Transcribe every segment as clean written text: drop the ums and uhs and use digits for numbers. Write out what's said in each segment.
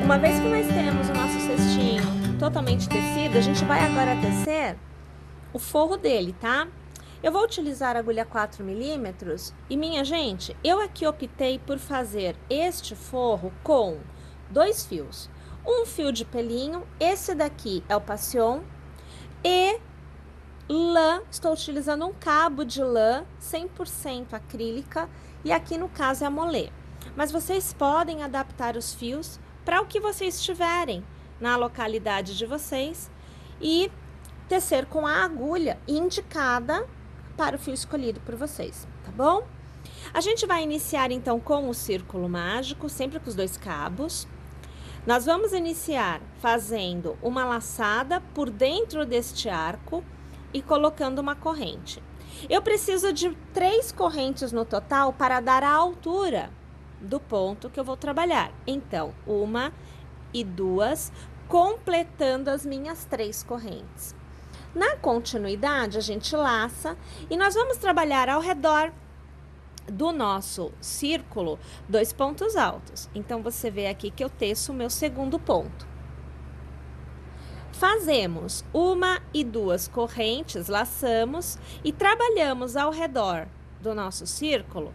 Uma vez que nós temos o nosso cestinho totalmente tecido, a gente vai agora tecer o forro dele, tá? Eu vou utilizar a agulha 4 milímetros e, minha gente, eu aqui optei por fazer este forro com 2 fios. Um fio de pelinho, esse daqui é o passion, e lã, estou utilizando um cabo de lã 100% acrílica, e aqui no caso é a molê. Mas vocês podem adaptar os fios para o que vocês tiverem na localidade de vocês e tecer com a agulha indicada para o fio escolhido por vocês, tá bom? A gente vai iniciar então com o círculo mágico, sempre com os 2 cabos. Nós vamos iniciar fazendo uma laçada por dentro deste arco e colocando uma corrente. Eu preciso de 3 correntes no total para dar a altura do ponto que eu vou trabalhar. Então, 1 e 2, completando as minhas 3 correntes. Na continuidade, a gente laça e nós vamos trabalhar ao redor do nosso círculo 2 pontos altos. Então, você vê aqui que eu teço o meu segundo ponto. Fazemos 1 e 2 correntes, laçamos e trabalhamos ao redor do nosso círculo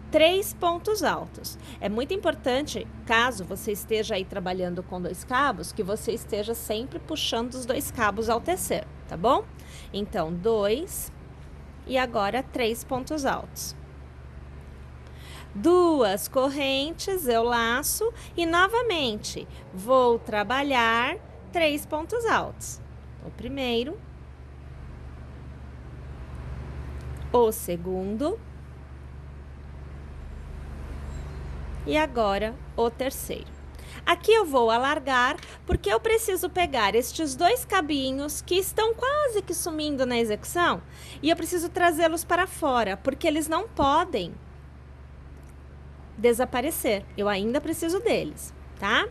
3 pontos altos. É muito importante, caso você esteja aí trabalhando com 2 cabos, que você esteja sempre puxando os 2 cabos ao tecer, tá bom? Então, 2 e agora 3 pontos altos. 2 correntes, eu laço e novamente vou trabalhar 3 pontos altos. O primeiro, o segundo e agora o terceiro. Aqui eu vou alargar porque eu preciso pegar estes 2 cabinhos que estão quase que sumindo na execução e eu preciso trazê-los para fora, porque eles não podem desaparecer. Eu ainda preciso deles, tá?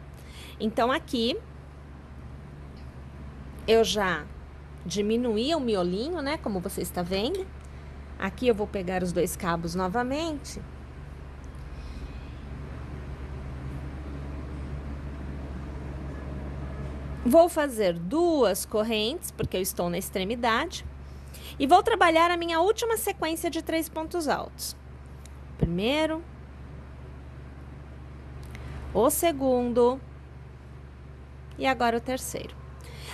Então, aqui eu já diminuí o miolinho, né? Como você está vendo. Aqui eu vou pegar os 2 cabos novamente. Vou fazer 2 correntes, porque eu estou na extremidade. E vou trabalhar a minha última sequência de 3 pontos altos. Primeiro, o segundo e agora o terceiro.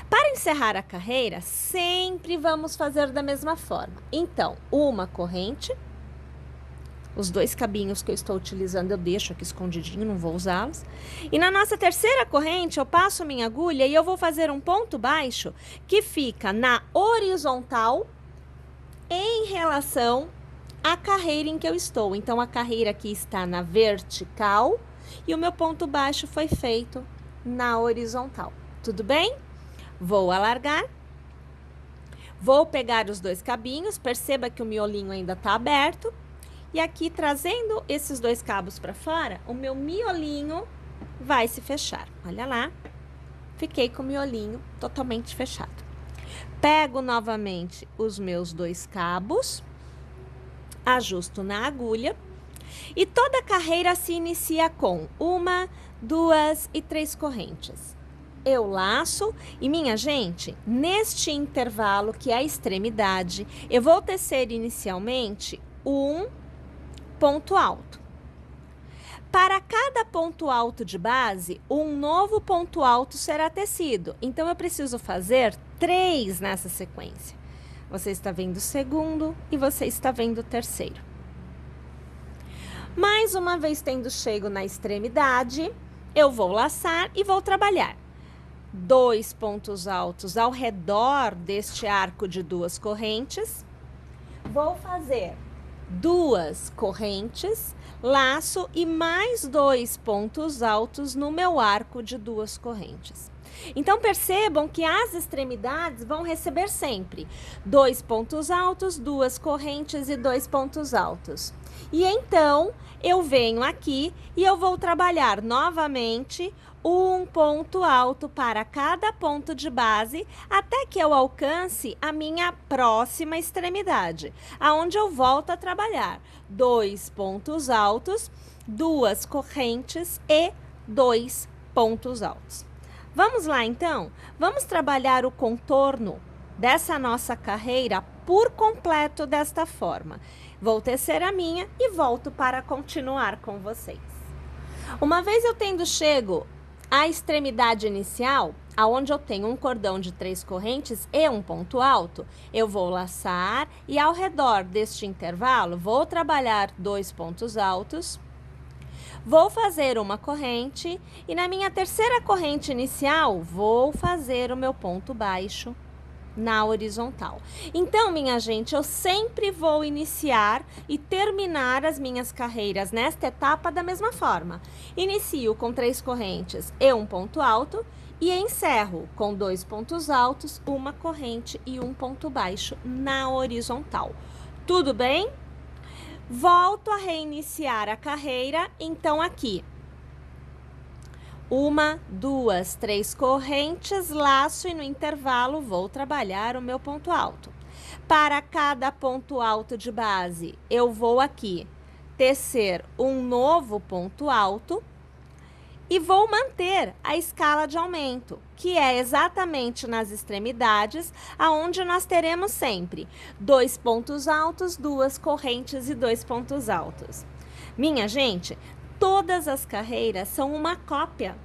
Para encerrar a carreira, sempre vamos fazer da mesma forma. Então, 1 corrente, os 2 cabinhos que eu estou utilizando eu deixo aqui escondidinho, não vou usá-los. E na nossa terceira corrente, eu passo minha agulha e eu vou fazer um ponto baixo que fica na horizontal em relação à carreira em que eu estou. Então, a carreira aqui está na vertical e o meu ponto baixo foi feito na horizontal. Tudo bem? Vou alargar. Vou pegar os 2 cabinhos, perceba que o miolinho ainda está aberto. E aqui, trazendo esses 2 cabos para fora, o meu miolinho vai se fechar. Olha lá, fiquei com o miolinho totalmente fechado. Pego novamente os meus 2 cabos, ajusto na agulha. E toda a carreira se inicia com 1, 2 e 3 correntes. Eu laço e, minha gente, neste intervalo, que é a extremidade, eu vou tecer inicialmente um ponto alto. Para cada ponto alto de base, um novo ponto alto será tecido. Então, eu preciso fazer 3 nessa sequência. Você está vendo o segundo e você está vendo o terceiro. Mais uma vez tendo chego na extremidade, eu vou laçar e vou trabalhar 2 pontos altos ao redor deste arco de 2 correntes. Vou fazer 2 correntes, laço e mais 2 pontos altos no meu arco de 2 correntes. Então, percebam que as extremidades vão receber sempre 2 pontos altos, 2 correntes e 2 pontos altos. E então, eu venho aqui e eu vou trabalhar novamente um ponto alto para cada ponto de base, até que eu alcance a minha próxima extremidade, aonde eu volto a trabalhar 2 pontos altos, 2 correntes e 2 pontos altos. Vamos lá, então? Vamos trabalhar o contorno dessa nossa carreira por completo desta forma. Vou tecer a minha e volto para continuar com vocês. Uma vez eu tendo chego à extremidade inicial, aonde eu tenho um cordão de 3 correntes e um ponto alto, eu vou laçar e ao redor deste intervalo vou trabalhar 2 pontos altos, vou fazer uma corrente e na minha terceira corrente inicial vou fazer o meu ponto baixo na horizontal. Então, minha gente, eu sempre vou iniciar e terminar as minhas carreiras nesta etapa da mesma forma. Inicio com 3 correntes e um ponto alto e encerro com 2 pontos altos, uma corrente e um ponto baixo na horizontal. Tudo bem? Volto a reiniciar a carreira, então aqui. 1, 2, 3 correntes, laço e no intervalo vou trabalhar o meu ponto alto. Para cada ponto alto de base, eu vou aqui tecer um novo ponto alto e vou manter a escala de aumento, que é exatamente nas extremidades, aonde nós teremos sempre 2 pontos altos, 2 correntes e 2 pontos altos. Minha gente, todas as carreiras são uma cópia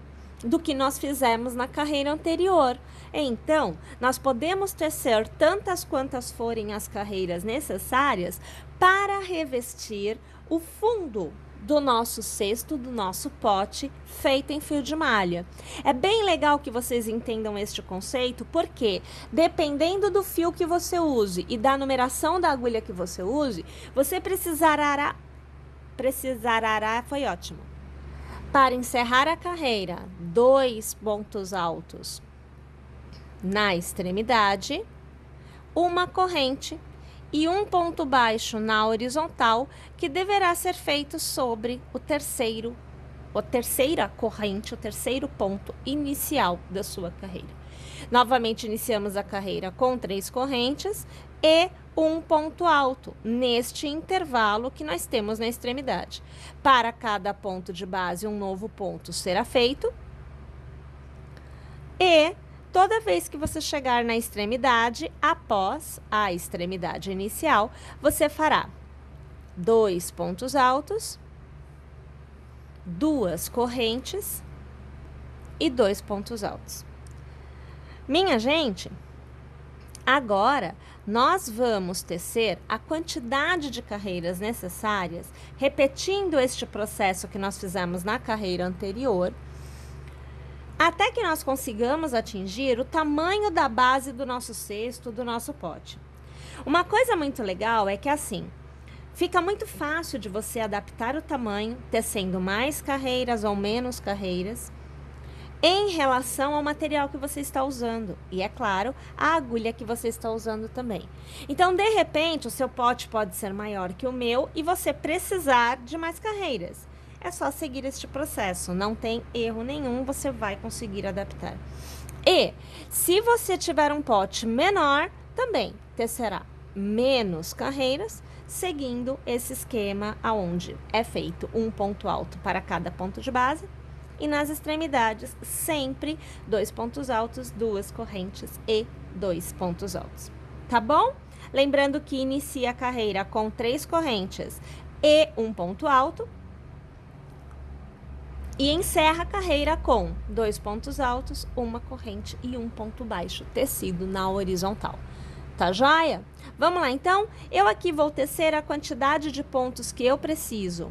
do que nós fizemos na carreira anterior. Então, nós podemos tecer tantas quantas forem as carreiras necessárias para revestir o fundo do nosso cesto, do nosso pote, feito em fio de malha. É bem legal que vocês entendam este conceito, porque dependendo do fio que você use e da numeração da agulha que você use, você precisará, foi ótimo. Para encerrar a carreira, 2 pontos altos na extremidade, uma corrente e um ponto baixo na horizontal, que deverá ser feito sobre a terceira corrente, o terceiro ponto inicial da sua carreira. Novamente, iniciamos a carreira com 3 correntes e um ponto alto neste intervalo que nós temos na extremidade. Para cada ponto de base, um novo ponto será feito. E toda vez que você chegar na extremidade, após a extremidade inicial, você fará 2 pontos altos, 2 correntes e 2 pontos altos. Minha gente, agora nós vamos tecer a quantidade de carreiras necessárias, repetindo este processo que nós fizemos na carreira anterior, até que nós consigamos atingir o tamanho da base do nosso cesto, do nosso pote. Uma coisa muito legal é que assim, fica muito fácil de você adaptar o tamanho, tecendo mais carreiras ou menos carreiras, em relação ao material que você está usando. E, é claro, a agulha que você está usando também. Então, de repente, o seu pote pode ser maior que o meu e você precisar de mais carreiras. É só seguir este processo, não tem erro nenhum, você vai conseguir adaptar. E, se você tiver um pote menor, também tecerá menos carreiras, seguindo esse esquema onde é feito um ponto alto para cada ponto de base e nas extremidades sempre 2 pontos altos, 2 correntes e 2 pontos altos. Tá bom? Lembrando que inicia a carreira com 3 correntes e um ponto alto e encerra a carreira com 2 pontos altos, uma corrente e um ponto baixo tecido na horizontal. Tá joia? Vamos lá, então? Eu aqui vou tecer a quantidade de pontos que eu preciso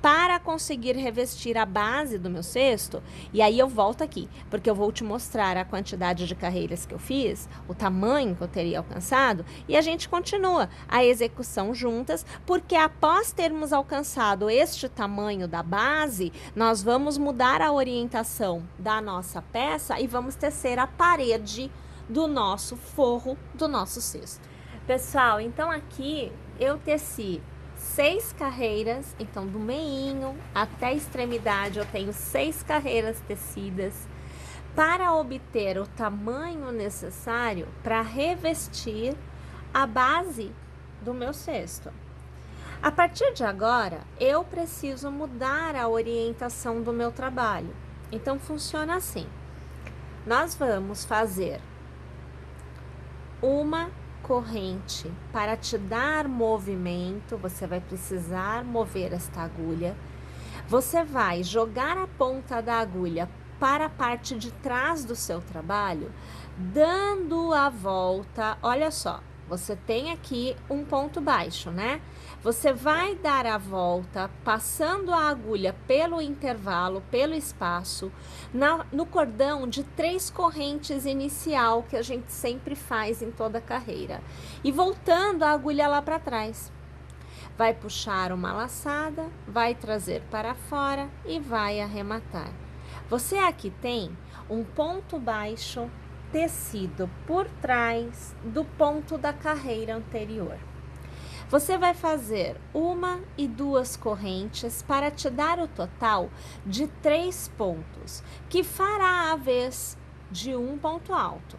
para conseguir revestir a base do meu cesto, e aí eu volto aqui, porque eu vou te mostrar a quantidade de carreiras que eu fiz, o tamanho que eu teria alcançado, e a gente continua a execução juntas, porque após termos alcançado este tamanho da base, nós vamos mudar a orientação da nossa peça e vamos tecer a parede do nosso forro, do nosso cesto. Pessoal, então aqui eu teci 6 carreiras, então do meinho até a extremidade eu tenho 6 carreiras tecidas para obter o tamanho necessário para revestir a base do meu cesto. A partir de agora, eu preciso mudar a orientação do meu trabalho. Então, funciona assim. Nós vamos fazer uma corrente para te dar movimento, você vai precisar mover esta agulha. Você vai jogar a ponta da agulha para a parte de trás do seu trabalho, dando a volta. Olha só, você tem aqui um ponto baixo, né? Você vai dar a volta, passando a agulha pelo intervalo, pelo espaço, no cordão de 3 correntes inicial, que a gente sempre faz em toda a carreira. E voltando a agulha lá para trás. Vai puxar uma laçada, vai trazer para fora e vai arrematar. Você aqui tem um ponto baixo tecido por trás do ponto da carreira anterior. Você vai fazer 1 e 2 correntes para te dar o total de 3 pontos, que fará a vez de um ponto alto.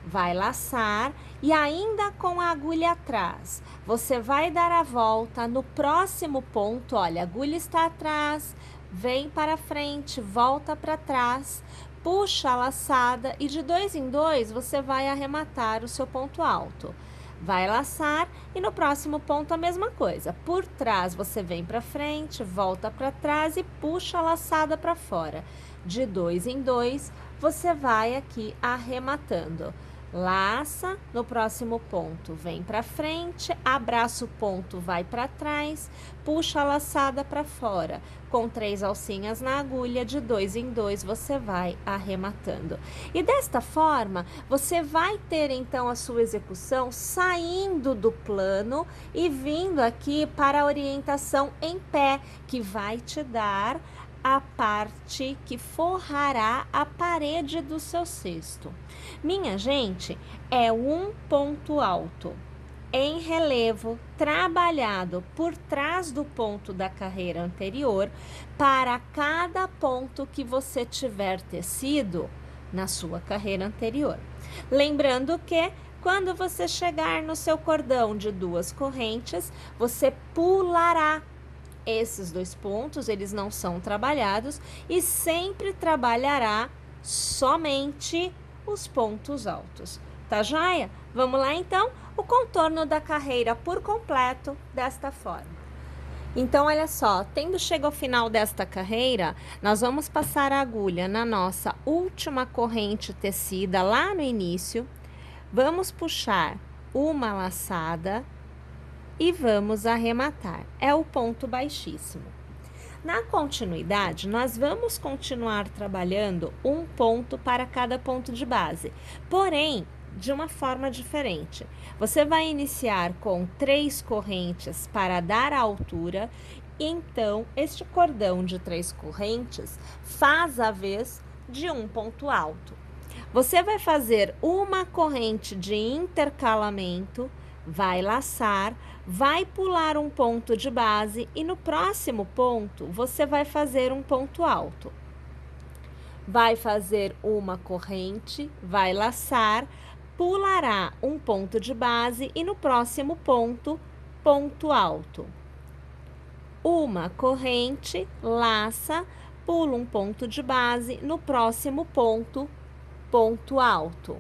Vai laçar e ainda com a agulha atrás, você vai dar a volta no próximo ponto. Olha, a agulha está atrás, vem para frente, volta para trás, puxa a laçada e de 2 em 2 você vai arrematar o seu ponto alto. Vai laçar e no próximo ponto a mesma coisa. Por trás você vem para frente, volta para trás e puxa a laçada para fora. De 2 em 2 você vai aqui arrematando. Laça, no próximo ponto vem para frente, abraça o ponto, vai para trás, puxa a laçada para fora. Com 3 alcinhas na agulha, de 2 em 2 você vai arrematando. E desta forma, você vai ter então a sua execução saindo do plano e vindo aqui para a orientação em pé, que vai te dar a parte que forrará a parede do seu cesto. Minha gente, é um ponto alto em relevo trabalhado por trás do ponto da carreira anterior para cada ponto que você tiver tecido na sua carreira anterior. Lembrando que quando você chegar no seu cordão de 2 correntes, você pulará esses 2 pontos, eles não são trabalhados e sempre trabalhará somente os pontos altos. Tá joia? Vamos lá então? O contorno da carreira por completo desta forma. Então, olha só, tendo chegado ao final desta carreira, nós vamos passar a agulha na nossa última corrente tecida lá no início, vamos puxar uma laçada e vamos arrematar. É o ponto baixíssimo. Na continuidade, nós vamos continuar trabalhando um ponto para cada ponto de base, porém, de uma forma diferente. Você vai iniciar com 3 correntes para dar a altura, então, este cordão de 3 correntes faz a vez de um ponto alto. Você vai fazer uma corrente de intercalamento, vai laçar, vai pular um ponto de base e no próximo ponto você vai fazer um ponto alto. Vai fazer uma corrente, vai laçar, pulará um ponto de base e no próximo ponto, ponto alto. Uma corrente, laça, pula um ponto de base, no próximo ponto, ponto alto.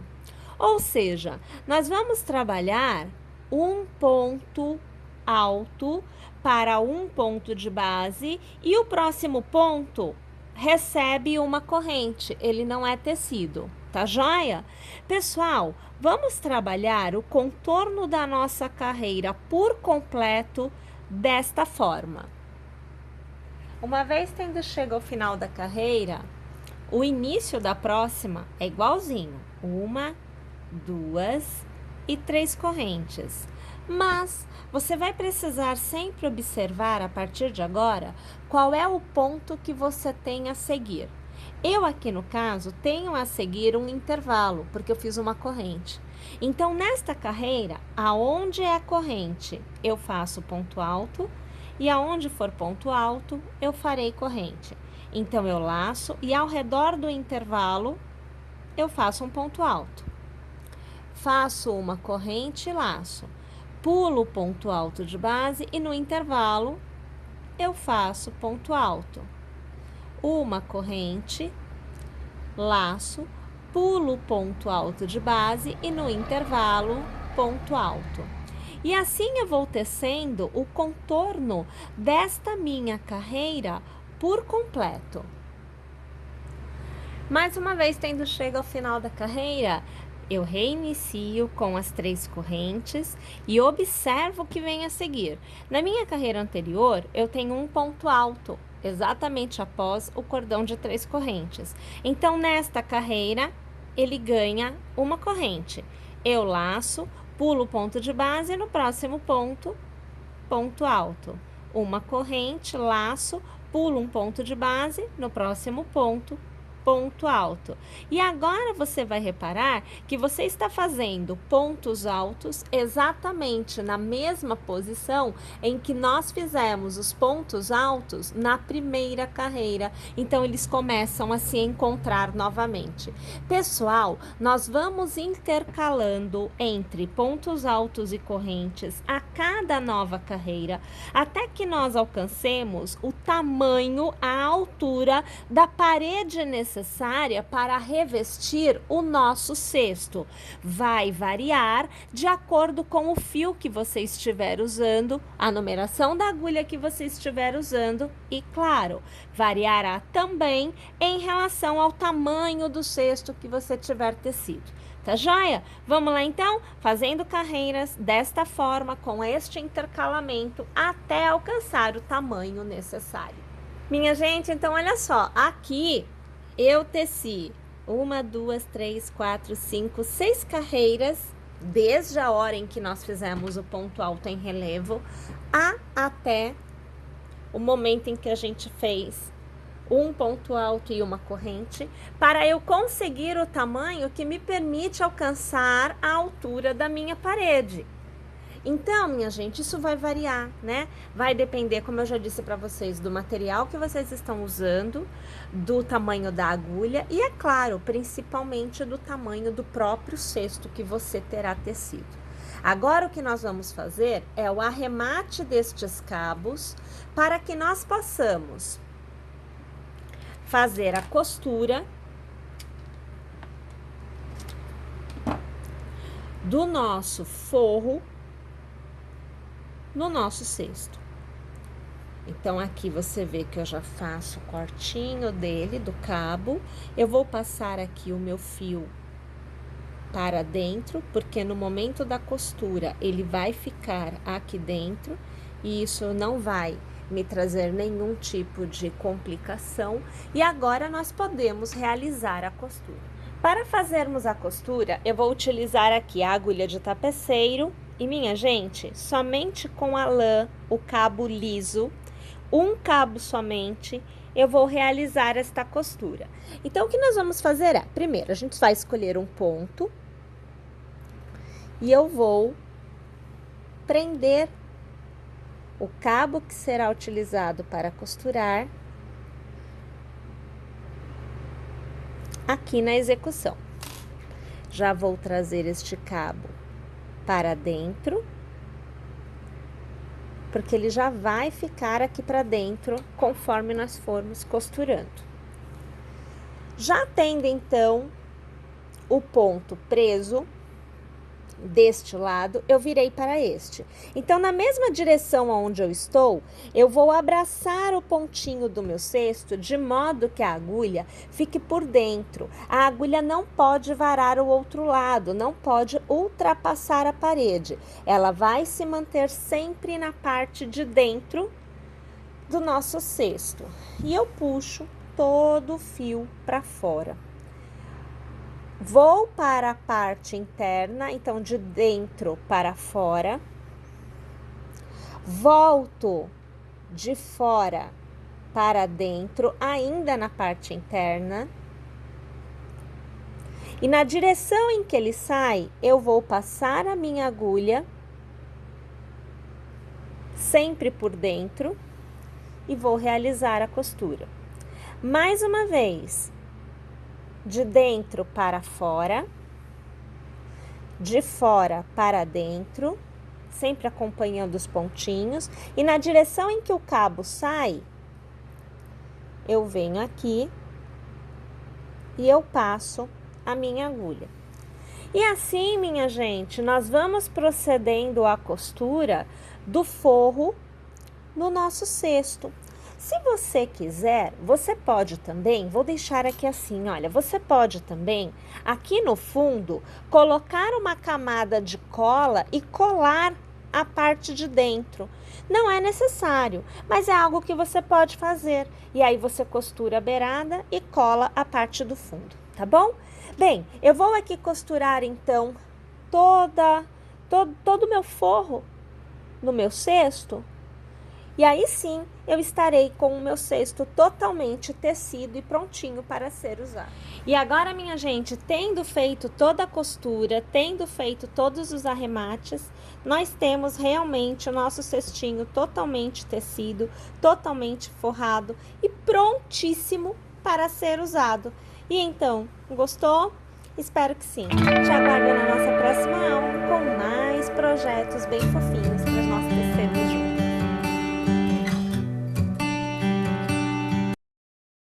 Ou seja, nós vamos trabalhar um ponto alto para um ponto de base e o próximo ponto recebe uma corrente, ele não é tecido, tá joia? Pessoal, vamos trabalhar o contorno da nossa carreira por completo desta forma. Uma vez tendo chegado ao final da carreira, o início da próxima é igualzinho, 1, 2 e 3 correntes. Mas você vai precisar sempre observar a partir de agora qual é o ponto que você tem a seguir. Eu aqui no caso tenho a seguir um intervalo, porque eu fiz uma corrente. Então nesta carreira, aonde é a corrente, eu faço ponto alto e aonde for ponto alto, eu farei corrente. Então eu laço e ao redor do intervalo, eu faço um ponto alto. Faço uma corrente e laço. Pulo o ponto alto de base e no intervalo eu faço ponto alto. uma corrente, laço, pulo o ponto alto de base e no intervalo, ponto alto. E assim eu vou tecendo o contorno desta minha carreira por completo. Mais uma vez, tendo chego ao final da carreira, eu reinicio com as 3 correntes e observo o que vem a seguir. Na minha carreira anterior, eu tenho um ponto alto, exatamente após o cordão de 3 correntes. Então, nesta carreira, ele ganha uma corrente. Eu laço, pulo o ponto de base e no próximo ponto, ponto alto. Uma corrente, laço, pulo um ponto de base, no próximo ponto, ponto alto. E agora você vai reparar que você está fazendo pontos altos exatamente na mesma posição em que nós fizemos os pontos altos na primeira carreira. Então, eles começam a se encontrar novamente. Pessoal, nós vamos intercalando entre pontos altos e correntes a cada nova carreira, até que nós alcancemos o tamanho, a altura da parede necessária para revestir o nosso cesto. Vai variar de acordo com o fio que você estiver usando, a numeração da agulha que você estiver usando e, claro, variará também em relação ao tamanho do cesto que você tiver tecido. Tá joia? Vamos lá então, fazendo carreiras desta forma, com este intercalamento, até alcançar o tamanho necessário. Minha gente, então olha só, aqui eu teci 1, 2, 3, 4, 5, 6 carreiras, desde a hora em que nós fizemos o ponto alto em relevo, até o momento em que a gente fez um ponto alto e uma corrente, para eu conseguir o tamanho que me permite alcançar a altura da minha parede. Então, minha gente, isso vai variar, né? Vai depender, como eu já disse para vocês, do material que vocês estão usando, do tamanho da agulha e, é claro, principalmente do tamanho do próprio cesto que você terá tecido. Agora, o que nós vamos fazer é o arremate destes cabos para que nós possamos fazer a costura do nosso forro no nosso cesto. Então, aqui você vê que eu já faço o cortinho dele, do cabo. Eu vou passar aqui o meu fio para dentro, porque no momento da costura, ele vai ficar aqui dentro. E isso não vai me trazer nenhum tipo de complicação. E agora, nós podemos realizar a costura. Para fazermos a costura, eu vou utilizar aqui a agulha de tapeceiro. E, minha gente, somente com a lã, o cabo liso, um cabo somente, eu vou realizar esta costura. Então, o que nós vamos fazer é, primeiro, a gente vai escolher um ponto e eu vou prender o cabo que será utilizado para costurar aqui na execução. Já vou trazer este cabo para dentro, porque ele já vai ficar aqui para dentro conforme nós formos costurando. Já tendo então o ponto preso deste lado, eu virei para este. Então, na mesma direção aonde eu estou, eu vou abraçar o pontinho do meu cesto de modo que a agulha fique por dentro. A agulha não pode varar o outro lado, não pode ultrapassar a parede. Ela vai se manter sempre na parte de dentro do nosso cesto. E eu puxo todo o fio para fora. Vou para a parte interna, então de dentro para fora. Volto de fora para dentro, ainda na parte interna. E na direção em que ele sai, eu vou passar a minha agulha, sempre por dentro, e vou realizar a costura. Mais uma vez, de dentro para fora, de fora para dentro, sempre acompanhando os pontinhos, e na direção em que o cabo sai, eu venho aqui e eu passo a minha agulha. E assim, minha gente, nós vamos procedendo à costura do forro no nosso cesto. Se você quiser, você pode também, vou deixar aqui assim, olha, você pode também, aqui no fundo, colocar uma camada de cola e colar a parte de dentro. Não é necessário, mas é algo que você pode fazer. E aí você costura a beirada e cola a parte do fundo, tá bom? Bem, eu vou aqui costurar então todo o meu forro no meu cesto. E aí sim, eu estarei com o meu cesto totalmente tecido e prontinho para ser usado. E agora, minha gente, tendo feito toda a costura, tendo feito todos os arremates, nós temos realmente o nosso cestinho totalmente tecido, totalmente forrado e prontíssimo para ser usado. E então, gostou? Espero que sim. Te aguardo na